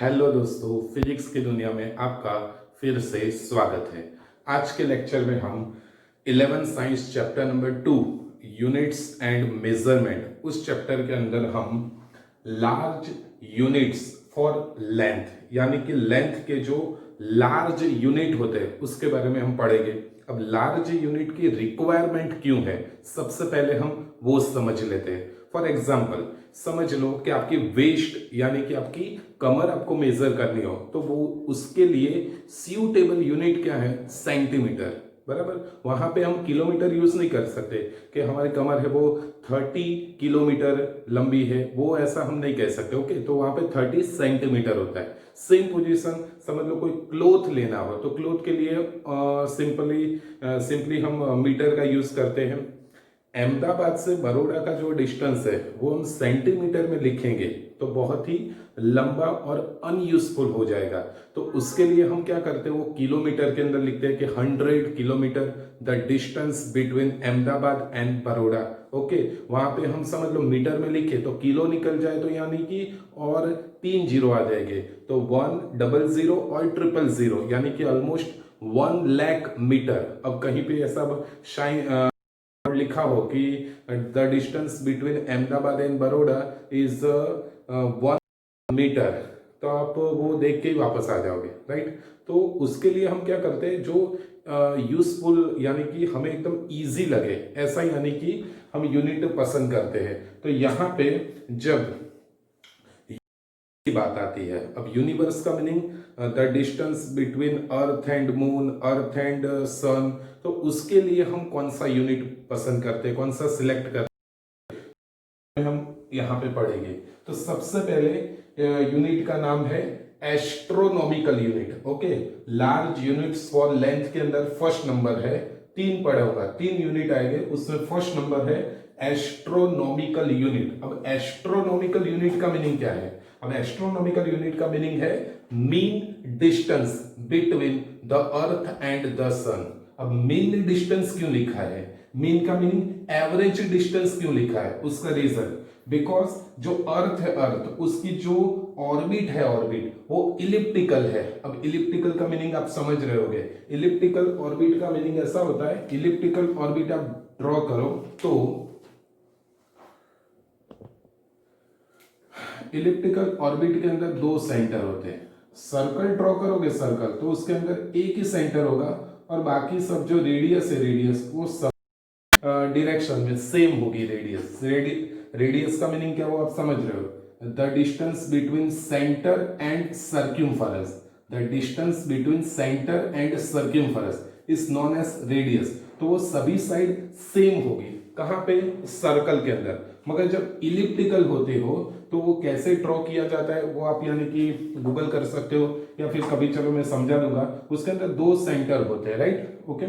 Hello दोस्तों, physics की दुनिया में आपका फिर से स्वागत है। आज के लेक्चर में हम 11 science chapter number 2 units and measurement, उस चैप्टर के अंदर हम लार्ज यूनिट्स फॉर लेंथ यानी कि लेंथ के जो लार्ज यूनिट होते हैं उसके बारे में हम पढ़ेंगे। अब लार्ज यूनिट की रिक्वायरमेंट क्यों है, सबसे पहले हम वो समझ लेते हैं। फॉर एग्जाम्पल समझ लो कि आपकी वेस्ट यानी कि आपकी कमर आपको मेजर करनी हो, तो वो उसके लिए सूटेबल यूनिट क्या है, सेंटीमीटर। बराबर, वहां पे हम किलोमीटर यूज नहीं कर सकते कि हमारी कमर है वो 30 किलोमीटर लंबी है, वो ऐसा हम नहीं कह सकते। ओके, तो वहां पे 30 सेंटीमीटर होता है। सेम पोजीशन समझ लो, कोई क्लोथ लेना हो तो क्लोथ के लिए सिंपली हम मीटर का यूज करते हैं। अहमदाबाद से बड़ौदा का जो डिस्टेंस है वो हम सेंटीमीटर में लिखेंगे तो बहुत ही लंबा और अनयूजफुल हो जाएगा। तो उसके लिए हम क्या करते हैं, वो किलोमीटर के अंदर लिखते हैं कि 100 kilometre the distance between Ahmedabad and Baroda. Okay, वहां पे हम समझ लो मीटर में लिखे तो किलो निकल जाए तो यानी कि और 3 जीरो आ जाएंगे, तो 100 और 000 यानी कि ऑलमोस्ट 1 लाख मीटर। अब कहीं पे ऐसा लिखा हो कि the distance between Ahmedabad and Baroda is 1 metre, तो आप वो देख के ही वापस आ जाओगे, राइट। तो उसके लिए हम क्या करते हैं, जो यूजफुल यानी कि हमें एकदम इजी लगे ऐसा यानी कि हम यूनिट पसंद करते हैं। तो यहाँ पे जब की बात आती है, अब यूनिवर्स का meaning the distance between earth and moon, earth and sun, तो उसके लिए हम कौन सा यूनिट पसंद करते हैं, कौन सा सिलेक्ट करते हैं, हम यहाँ पे पढ़ेंगे। तो सबसे पहले यूनिट का नाम है astronomical unit. Okay, large units for length के अंदर फर्स्ट नंबर है, 3 पढ़ा होगा, 3 यूनिट आएंगे, उसमें फर्स्ट नंबर है एस्ट्रोनॉमिकल यूनिट। अब एस्ट्रोनॉमिकल यूनिट का मीनिंग क्या है, अब एस्ट्रोनॉमिकल यूनिट का मीनिंग है mean distance between the earth and the sun. अब मीन डिस्टेंस क्यों लिखा है, मीन का मीनिंग एवरेज डिस्टेंस क्यों लिखा है, उसका रीजन बिकॉज जो अर्थ है, अर्थ उसकी जो ऑर्बिट है, ऑर्बिट वो इलिप्टिकल है। अब इलिप्टिकल का मीनिंग आप समझ रहे होगे, इलिप्टिकल ऑर्बिट का मीनिंग ऐसा होता है, इलिप्टिकल ऑर्बिट आप ड्रॉ करो तो इलिप्टिकल ऑर्बिट के अंदर 2 सेंटर होते हैं। सर्कल ड्रॉ करोगे, सर्कल तो उसके अंदर एक ही सेंटर होगा और बाकी सब जो रेडियस है, रेडियस वो सब डायरेक्शन में सेम होगी। रेडियस, रेडियस का मीनिंग क्या वो आप समझ रहे हो, the distance between centre and circumference, the distance between centre and circumference is known as radius. तो वो सभी साइड सेम होगी, कहां पे, सर्कल के अंदर। मगर जब इलिप्टिकल होते हो तो वो कैसे ड्रॉ किया जाता है वो आप यानी कि गूगल कर सकते हो या फिर कभी, चलो मैं समझा दूंगा। उसके अंदर 2 सेंटर होते हैं, right. Okay,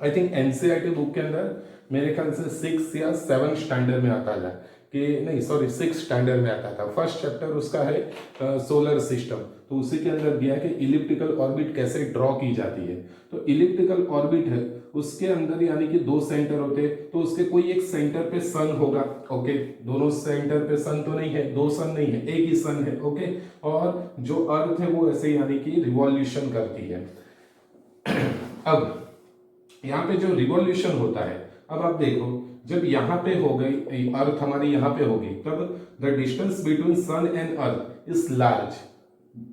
I think NCERT book के अंदर मेरे ख्याल से 6 या 7 स्टैंडर्ड में आता है कि नहीं, सॉरी 6 स्टैंडर्ड में आता था। फर्स्ट चैप्टर उसका है सोलर सिस्टम, तो उसी के अंदर दिया है कि इलिप्टिकल ऑर्बिट कैसे ड्रॉ की जाती है। तो इलिप्टिकल ऑर्बिट है, उसके अंदर यानी कि 2 सेंटर होते हैं, तो उसके कोई एक सेंटर पे सन होगा। ओके, दोनों सेंटर पे सन तो नहीं है, 2 सन नहीं है, एक ही सन है। ओके, और जो अर्थ है वो ऐसे यानी कि रिवॉल्यूशन करती है। अब यहाँ पे जो रिवॉल्यूशन होता है, अब आप देखो जब यहाँ पे हो गई अर्थ हमारी यहाँ पे होगी, तब the distance between sun and earth is large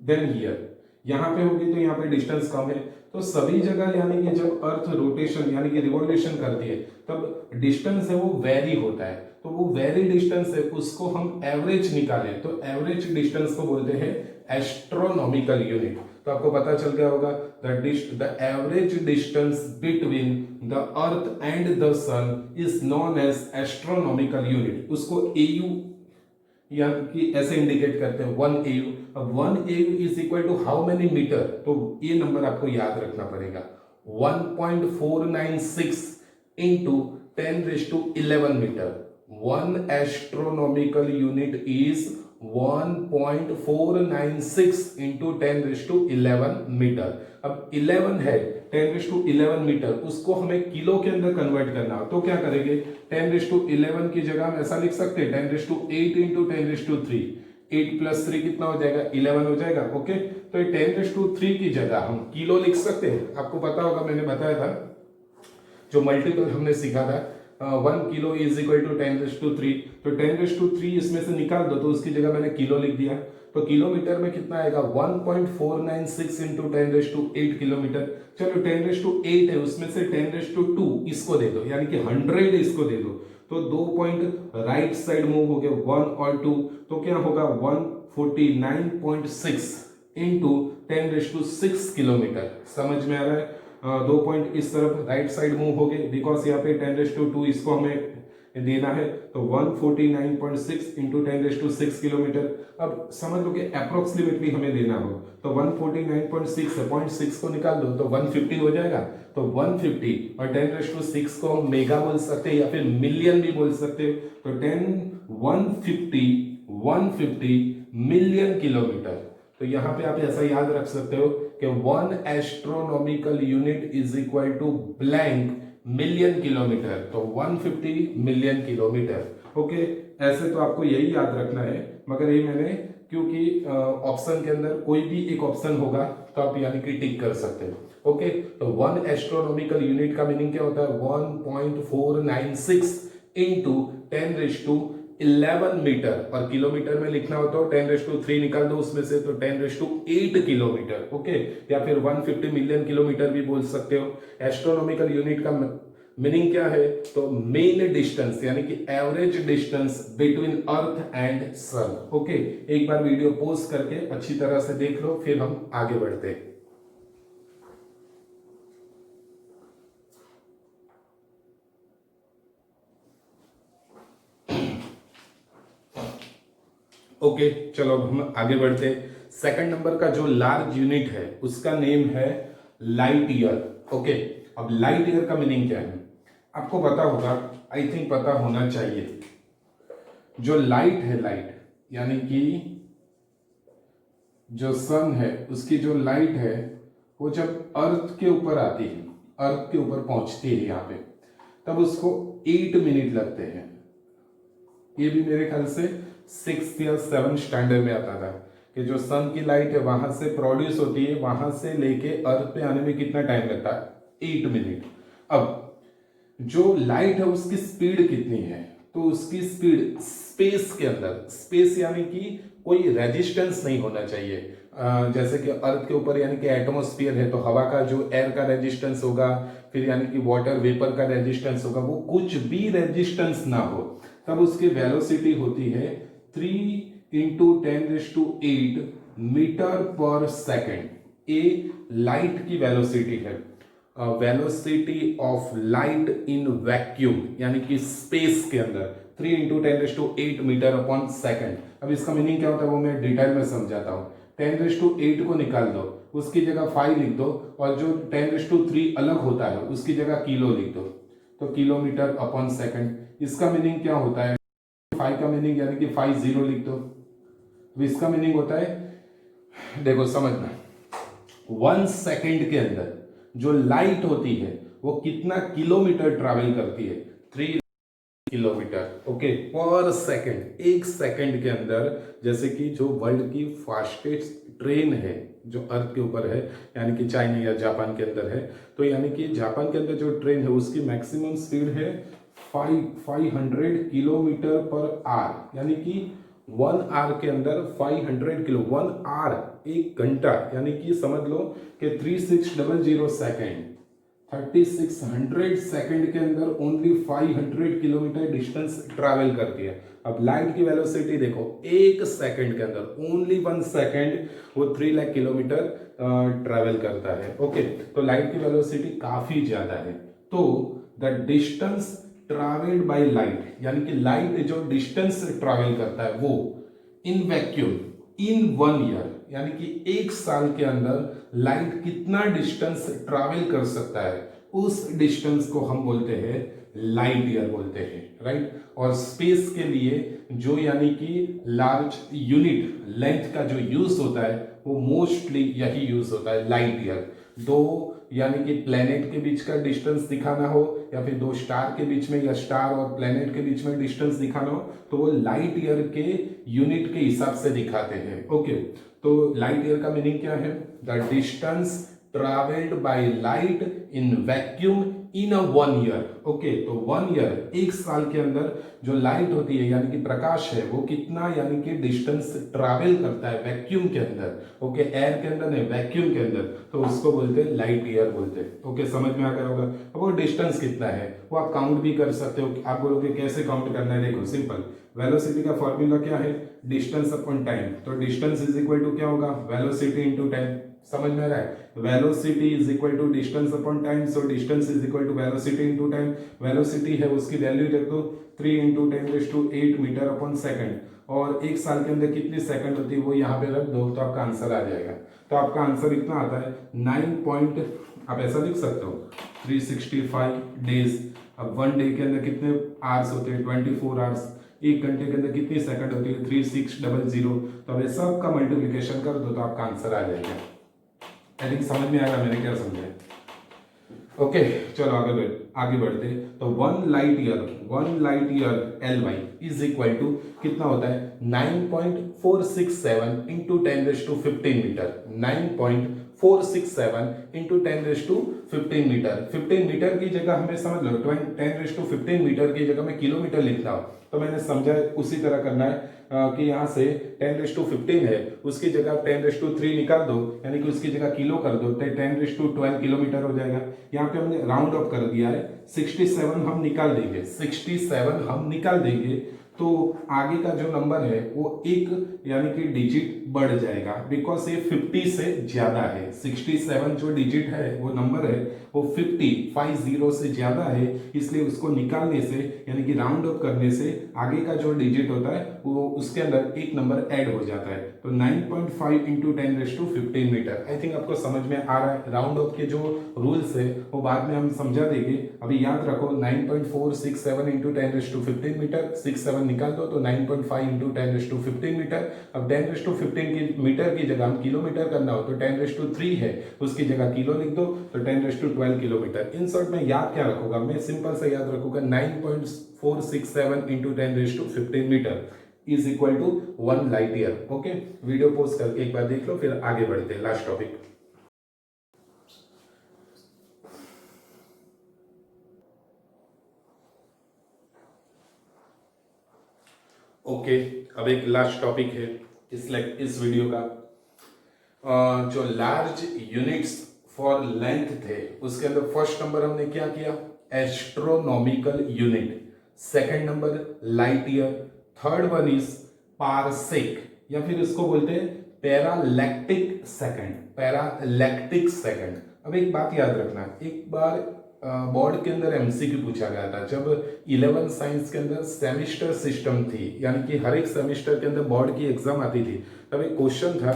than here. यहाँ पे होगी तो यहाँ पे डिस्टेंस कम है, तो सभी जगह यानी कि जब अर्थ रोटेशन यानी कि रिवॉल्यूशन करती है तब डिस्टेंस है वो वेरी होता है। तो वो वेरी डिस्टेंस है उसको हम एवरेज निकालें तो एवरेज डिस्टेंस को बोलते हैं एस्ट्रोनॉमिकल यूनिट। तो आपको पता चल गया होगा the average distance between the earth and the sun is known as astronomical unit. उसको एयू या कि ऐसे इंडिकेट करते हैं 1 AU। अब 1 AU is equal to how many metre, तो ये नंबर आपको याद रखना पड़ेगा, 1.496 into 10⁻11 metre. 1 astronomical unit is 1.496 into 10⁻11 metre. अब 11 है, 10⁻11 मीटर, उसको हमें किलो के अंदर कन्वर्ट करना हो तो क्या करेंगे, 10⁻11 की जगह हम ऐसा लिख सकते हैं 10⁻8 इंटू 10⁻3 8 + 3 कितना हो जाएगा, 11 हो जाएगा। ओके, तो ये 10⁻³ की जगह हम किलो लिख सकते हैं। आपको पता होगा, मैंने बताया था जो मल्टीपल हमने सीखा था, 1 किलो इज इक्वल टू 10⁻³ तो 10⁻³ इसमें से निकाल दो तो उसकी जगह मैंने किलो लिख दिया। तो किलोमीटर में कितना आएगा, 1.496 इंटू 10⁸ किलोमीटर। चलो 10⁸ है, उसमें से 10⁻² इसको दे दो, यानी कि 100 इसको दे दो, तो 2 पॉइंट राइट साइड मूव हो गए 1 और 2, तो क्या होगा 149.6 इंटू 10⁻6 किलोमीटर। समझ में आ रहा है? 2 पॉइंट इस तरफ राइट साइड मूव हो गए, बिकॉज यहाँ पे 10⁻² इसको हमें देना है, तो 149.6 इंटू 10⁻6 किलोमीटर। अब समझ लो कि अप्रोक्सीमेटली हमें देना हो, तो 149.6 है, 0.6 को निकाल दो तो 150 हो जाएगा। तो 150 और 10⁻6 को हम मेगा बोल सकते हैं या फिर मिलियन भी बोल सकते हैं, तो 150 मिलियन किलोमीटर। तो यहाँ पे आप ऐसा याद रख सकते हो कि 1 astronomical unit is equal to blank million kilometre, तो 150 मिलियन किलोमीटर। ओके, ऐसे तो आपको यही याद रखना है, मगर ये मैंने क्योंकि ऑप्शन के अंदर कोई भी एक ऑप्शन होगा तो आप यानी कि टिक कर सकते हो। ओके, तो 1 एस्ट्रोनॉमिकल यूनिट का मीनिंग क्या होता है, 1.496 इंटू 10⁻11 मीटर, और किलोमीटर में लिखना हो तो 10⁻³ निकाल दो उसमें से, तो 10⁸8 किलोमीटर। ओके, या फिर 150 मिलियन किलोमीटर भी बोल सकते हो। एस्ट्रोनॉमिकल यूनिट का मीनिंग क्या है, तो मेन डिस्टेंस यानी कि average distance between earth and sun. Okay, एक बार वीडियो पॉज करके अच्छी तरह से देख लो, फिर हम आगे बढ़ते हैं। ओके, चलो अब हम आगे बढ़ते हैं। सेकंड नंबर का जो लार्ज यूनिट है उसका नेम है लाइट ईयर। ओके, अब लाइट ईयर का मीनिंग क्या है आपको पता होगा, आई थिंक पता होना चाहिए। जो लाइट है, लाइट यानी कि जो सन है उसकी जो लाइट है वो जब अर्थ के ऊपर आती है, अर्थ के ऊपर पहुंचती है यहाँ पे, तब उसको 8 मिनट लगते हैं। ये भी मेरे ख्याल से 6th या 7th स्टैंडर्ड में आता था कि जो सन की लाइट है वहां से प्रोड्यूस होती है, वहां से लेके अर्थ पे आने में कितना टाइम लगता है, 8 मिनट। अब जो लाइट है उसकी स्पीड कितनी है, तो उसकी स्पीड स्पेस के अंदर, स्पेस यानी कि कोई रेजिस्टेंस नहीं होना चाहिए, जैसे कि अर्थ के ऊपर यानी कि एटमॉस्फेयर है तो हवा का जो एयर का रेजिस्टेंस होगा, फिर यानी कि वाटर वेपर का रेजिस्टेंस होगा, वो कुछ भी रेजिस्टेंस ना हो, तब उसकी वेलोसिटी होती है 3 इंटू 10⁸8 मीटर पर सेकेंड। ये लाइट की वेलोसिटी है, velocity of light in vacuum यानी कि स्पेस के अंदर 3 इंटू 10⁸8 मीटर अपॉन सेकेंड। अब इसका मीनिंग क्या होता है वो मैं डिटेल में समझाता हूँ। 10⁸8 को निकाल दो, उसकी जगह 5 लिख दो, और जो 10⁻³ अलग होता है उसकी जगह किलो लिख दो, तो किलोमीटर अपॉन सेकेंड। इसका मीनिंग क्या होता है, 5 का मीनिंग यानी कि 50 लिख दो, तो इसका मीनिंग होता है, देखो समझना, 1 सेकेंड के अंदर जो लाइट होती है वो कितना किलोमीटर ट्रैवल करती है, 3 किलोमीटर। ओके, पर सेकंड, 1 सेकंड के अंदर, जैसे कि जो वर्ल्ड की फास्टेस्ट ट्रेन है जो अर्थ के ऊपर है, यानी कि चाइना या जापान के अंदर है, तो यानी कि जापान के अंदर जो ट्रेन है उसकी मैक्सिमम स्पीड है 500 किलोमीटर पर आवर, यानी कि 1 आवर के अंदर 500 किलो, 1 आवर 1 घंटा, यानी कि समझ लो कि 3600 सेकेंड, 3600 सेकंड के अंदर ओनली 500 किलोमीटर डिस्टेंस ट्रैवल करती है। अब लाइट की वेलोसिटी देखो, 1 सेकंड के अंदर ओनली 1 सेकंड वो 3 लाख किलोमीटर ट्रैवल करता है। ओके, तो लाइट की वेलोसिटी काफी ज्यादा है। तो the distance travelled by light, यानी कि लाइट जो डिस्टेंस ट्रैवल करता है वो इन वैक्यूम इन 1 ईयर, यानी कि 1 साल के अंदर लाइट कितना डिस्टेंस ट्रैवल कर सकता है, उस डिस्टेंस को हम बोलते हैं लाइट ईयर बोलते हैं, राइट। और स्पेस के लिए जो यानी कि लार्ज यूनिट लेंथ का जो यूज होता है वो मोस्टली यही यूज होता है, लाइट ईयर। दो यानी कि प्लेनेट के बीच का डिस्टेंस दिखाना हो या फिर दो स्टार के बीच में या स्टार और प्लेनेट के बीच में डिस्टेंस दिखाना हो तो वो लाइट ईयर के यूनिट के हिसाब से दिखाते हैं। ओके, तो लाइट ईयर का मीनिंग क्या है? The distance travelled by light in vacuum in a 1 year. Okay, तो 1 ईयर, एक साल के अंदर जो लाइट होती है यानी कि प्रकाश है वो कितना यानी कि डिस्टेंस ट्रैवल करता है वैक्यूम के अंदर। ओके, एयर के अंदर नहीं, वैक्यूम के अंदर, तो उसको बोलते हैं लाइट ईयर बोलते हैं। ओके, समझ में आ गया होगा। अब वो डिस्टेंस कितना है वो आप काउंट भी कर सकते हो। आप बोलोगे कैसे काउंट करना है? देखो सिंपल, वेलोसिटी का फॉर्मूला क्या है? Distance upon time. तो डिस्टेंस इज इक्वल टू क्या होगा? Velocity into time. समझ में आ रहा है? Velocity is equal to distance upon time, so distance is equal to velocity into time. Velocity है उसकी वैल्यू देख दो 3 इंटू 10⁸ मीटर अपॉन सेकंड, और एक साल के अंदर कितनी सेकंड होती है वो यहाँ पे रख दो तो आपका आंसर आ जाएगा। तो आपका आंसर इतना आता है 9 आप ऐसा लिख सकते हो 365 डेज। अब 1 डे के अंदर कितने आवर्स होते हैं? 24 आवर्स। एक घंटे के अंदर कितनी सेकंड होती है? 3600। तो अब सब का मल्टीप्लिकेशन कर दो तो आपका आंसर आ जाएगा। आई थिंक समझ में आएगा मैंने क्या समझा। ओके, चलो आगे बढ़ते। तो 1 light year LY is equal to कितना होता है? 9.467 into 10⁻15 metre. 9.467 into 10⁻15 metre. 15 metre की जगह हमें समझ लो 10⁻15 मीटर की जगह में किलोमीटर लिखता हूं तो मैंने समझा उसी तरह करना है कि यहाँ से 10⁻15 है उसकी जगह 10⁻3 निकाल दो, यानी कि उसकी जगह किलो कर दो तो 10⁻12 किलोमीटर हो जाएगा। यहाँ पे हमने राउंड ऑफ कर दिया है, 67 हम निकाल देंगे। 67 हम निकाल देंगे तो आगे का जो नंबर है वो एक यानी कि डिजिट बढ़ जाएगा, बिकॉज ये 50 से ज्यादा है। 67 जो डिजिट है वो नंबर है वो 50 से ज्यादा है, इसलिए उसको निकालने से यानी कि राउंड ऑफ करने से आगे का जो डिजिट होता है वो उसके अंदर एक नंबर ऐड हो जाता है। तो 9.5 इंटू 10⁻15 मीटर। आई थिंक आपको समझ में आ रहा है। राउंड ऑफ के जो रूल्स है वो बाद में हम समझा देंगे, अभी याद रखो 9.467 इंटू 10⁻15 मीटर। 67 निकाल दो तो 9.5 इंटू 10⁻15 मीटर। अब 10⁻15 की मीटर की जगह हम किलोमीटर करना हो तो 10⁻3 है उसकी जगह किलो लिख दो तो 10⁻12 किलोमीटर। इन शॉर्ट में याद क्या रखूंगा? मैं सिंपल से याद रखूंगा 9.467 into 10⁻15 metre is equal to 1 light year. Okay, video post करके एक बार देख लो, फिर आगे बढ़ते हैं। Last topic. ओके, अब एक लास्ट टॉपिक है इस वीडियो का। जो लार्ज यूनिट्स फॉर लेंथ थे उसके अंदर फर्स्ट नंबर हमने क्या किया? Astronomical unit. Second number light year. Third one is parsec, या फिर इसको बोलते हैं पैरालैक्टिक सेकंड। पैरालैक्टिक सेकंड। अब एक बात याद रखना, एक बार बोर्ड के अंदर एमसीक्यू पूछा गया था जब 11 साइंस के अंदर सेमिस्टर सिस्टम थी, यानी कि हर एक सेमिस्टर के अंदर बोर्ड की एग्जाम आती थी। तब एक क्वेश्चन था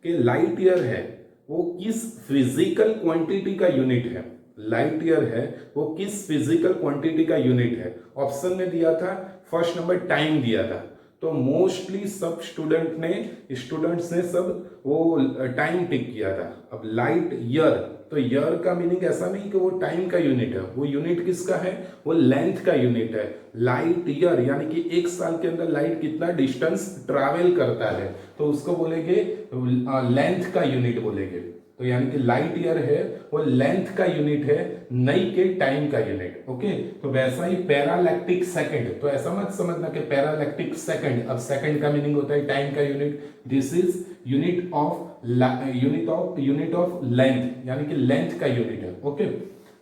कि लाइट ईयर है वो किस फिजिकल क्वांटिटी का यूनिट है? लाइट ईयर है वो किस फिजिकल क्वांटिटी का यूनिट है? ऑप्शन में दिया था, फर्स्ट नंबर टाइम दिया था, तो मोस्टली सब स्टूडेंट्स ने सब वो टाइम टिक किया था। अब लाइट ईयर, तो ईयर का मीनिंग ऐसा नहीं कि वो टाइम का यूनिट है, वो यूनिट किसका है? वो लेंथ का यूनिट है। लाइट ईयर यानी कि एक साल के अंदर लाइट कितना डिस्टेंस ट्रैवल करता है तो उसको बोलेंगे लेंथ का यूनिट बोलेंगे। तो यानी कि लाइट ईयर है वो लेंथ का यूनिट है, नहीं के टाइम का यूनिट। ओके, तो वैसा ही पैरालैक्टिक सेकंड, तो ऐसा मत समझना कि पैरालैक्टिक सेकंड, अब सेकंड का मीनिंग होता है टाइम का unit. This is unit of length, यानी कि लेंथ का यूनिट है। ओके,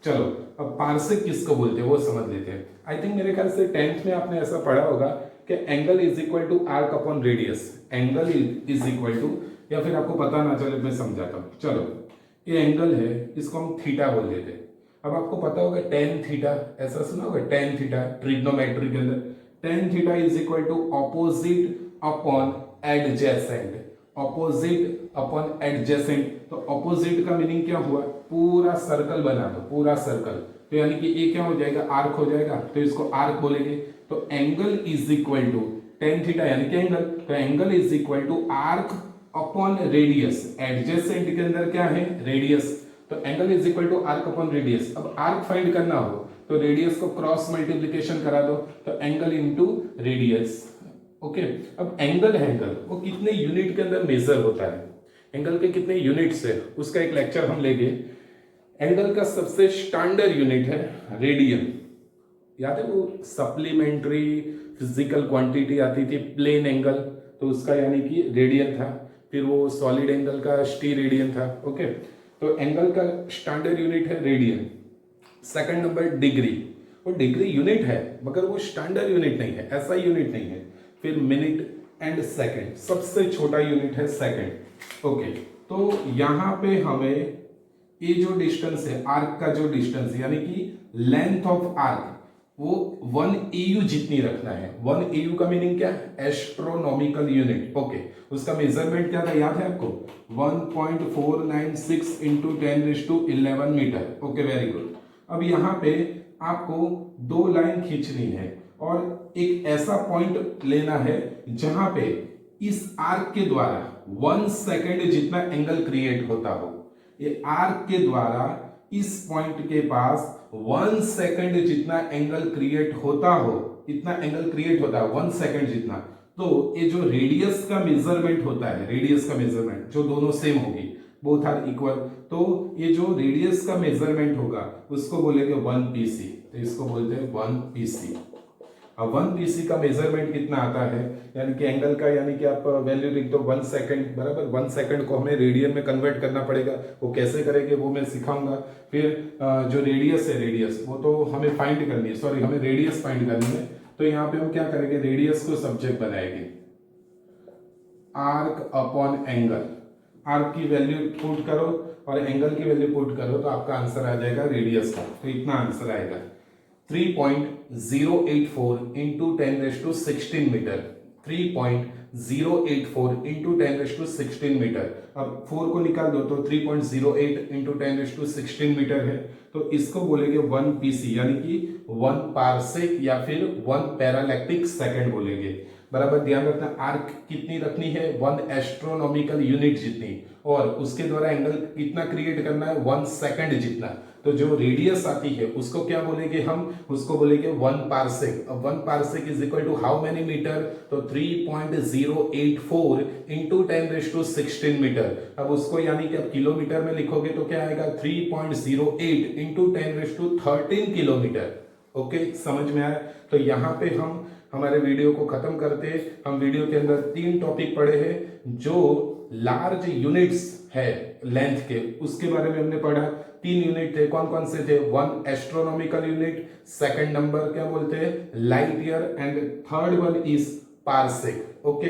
चलो अब पार्सेक किसको बोलते हैं वो समझ लेते हैं। आई थिंक मेरे ख्याल से 10th में आपने ऐसा पढ़ा होगा कि angle is equal to arc upon radius. Angle is equal to, या फिर आपको पता ना चले मैं समझाता हूँ। चलो, ये एंगल है, इसको हम थीटा बोल देते हैं। अब आपको पता होगा tan थीटा, ऐसा सुना होगा tan थीटा ट्रिग्नोमेट्री के अंदर। tan theta is equal to opposite upon adjacent. Opposite upon adjacent, तो ऑपोजिट का मीनिंग क्या हुआ? पूरा सर्कल बना दो, पूरा सर्कल, तो यानी कि ये क्या हो जाएगा? आर्क हो जाएगा, तो इसको आर्क बोलेंगे। तो angle is equal to tan theta यानी कि एंगल, तो angle is equal to arc upon radius. Adjacent के अंदर क्या है? रेडियस, तो angle is equal to arc upon radius. अब आर्क फाइंड करना हो तो रेडियस को क्रॉस मल्टीप्लीकेशन करा दो तो एंगल इंटू रेडियस। ओके, अब एंगल वो कितने यूनिट के अंदर मेजर होता है, एंगल के कितने यूनिट्स है उसका एक लेक्चर हम लेंगे। एंगल का सबसे स्टैंडर्ड यूनिट है रेडियन। याद है वो सप्लीमेंट्री फिजिकल क्वांटिटी आती थी प्लेन एंगल, तो उसका यानी कि रेडियन था। फिर वो सॉलिड एंगल का स्टीरेडियन था। ओके, तो एंगल का स्टैंडर्ड यूनिट है रेडियन। सेकंड नंबर डिग्री, वो डिग्री यूनिट है मगर वो स्टैंडर्ड यूनिट नहीं है, ऐसा यूनिट नहीं है। फिर मिनट एंड सेकंड, सबसे छोटा यूनिट है सेकंड। ओके, तो यहां पे हमें ये जो डिस्टेंस है आर्क का जो डिस्टेंस है यानी कि लेंथ ऑफ आर्क वो 1 AU जितनी रखना है। 1 AU का मीनिंग क्या है, एस्ट्रोनॉमिकल यूनिट। ओके, उसका मेजरमेंट क्या था याद है आपको, 1.496 into 10⁻11 metre. Okay, very good. अब यहाँ पे आपको 2 लाइन खींचनी है और एक ऐसा पॉइंट लेना है जहां पे इस आर्क के द्वारा 1 सेकेंड जितना एंगल क्रिएट होता हो। ये आर्क के द्वारा इस पॉइंट के पास 1 सेकेंड जितना एंगल क्रिएट होता हो, इतना एंगल क्रिएट होता है 1 सेकेंड जितना। तो ये जो रेडियस का मेजरमेंट होता है, रेडियस का मेजरमेंट जो दोनों सेम होगी, बोथ आर इक्वल, तो ये जो रेडियस का मेजरमेंट होगा उसको बोलेंगे 1 PC। तो इसको बोलते हैं 1 PC। अब 1 PC का मेजरमेंट कितना आता है, यानी कि एंगल का, यानी कि आप वैल्यू लिख दो 1 सेकंड बराबर। 1 सेकंड को हमें रेडियन में कन्वर्ट करना पड़ेगा, वो कैसे करेंगे वो मैं सिखाऊंगा। फिर जो रेडियस है, रेडियस वो तो हमें फाइंड करनी है, सॉरी हमें रेडियस फाइंड करनी है। तो यहाँ पे हम क्या करेंगे, रेडियस को सब्जेक्ट बनाएंगे, आर्क अपॉन एंगल। आर्क की वैल्यू पुट करो और एंगल की वैल्यू पुट करो तो आपका आंसर आ जाएगा रेडियस का। तो इतना आंसर आएगा 3.084 इंटू 10⁻16 मीटर। 3.084 into 10⁻16 metre. अब 4 को निकाल दो तो 3.08 इंटू 10⁻16 मीटर है। तो इसको बोलेंगे 1 PC, यानी कि 1 पारसेक या फिर 1 पैरालैक्टिक सेकेंड बोलेंगे। बराबर ध्यान रखना, आर्क कितनी रखनी है, 1 एस्ट्रोनॉमिकल यूनिट जितनी, और उसके द्वारा एंगल कितना क्रिएट करना है, 1 सेकंड जितना। तो जो रेडियस आती है उसको क्या बोलेंगे हम, उसको बोलेंगे 1 पारसेक। अब 1 parsec is equal to how many metre, तो 3.084 इंटू 10⁻16 मीटर। अब उसको यानी कि अब किलोमीटर में लिखोगे तो क्या आएगा, 3.08 इंटू 10⁻13 किलोमीटर। ओके, समझ में आया। तो यहाँ पे हम हमारे वीडियो को खत्म करते हैं। हम वीडियो के अंदर 3 टॉपिक पढ़े हैं। जो लार्ज यूनिट्स है लेंथ के, उसके बारे में हमने पढ़ा। 3 यूनिट थे, कौन कौन से थे, 1 एस्ट्रोनॉमिकल यूनिट, सेकंड नंबर क्या बोलते हैं light year, and third one is parsec. Okay.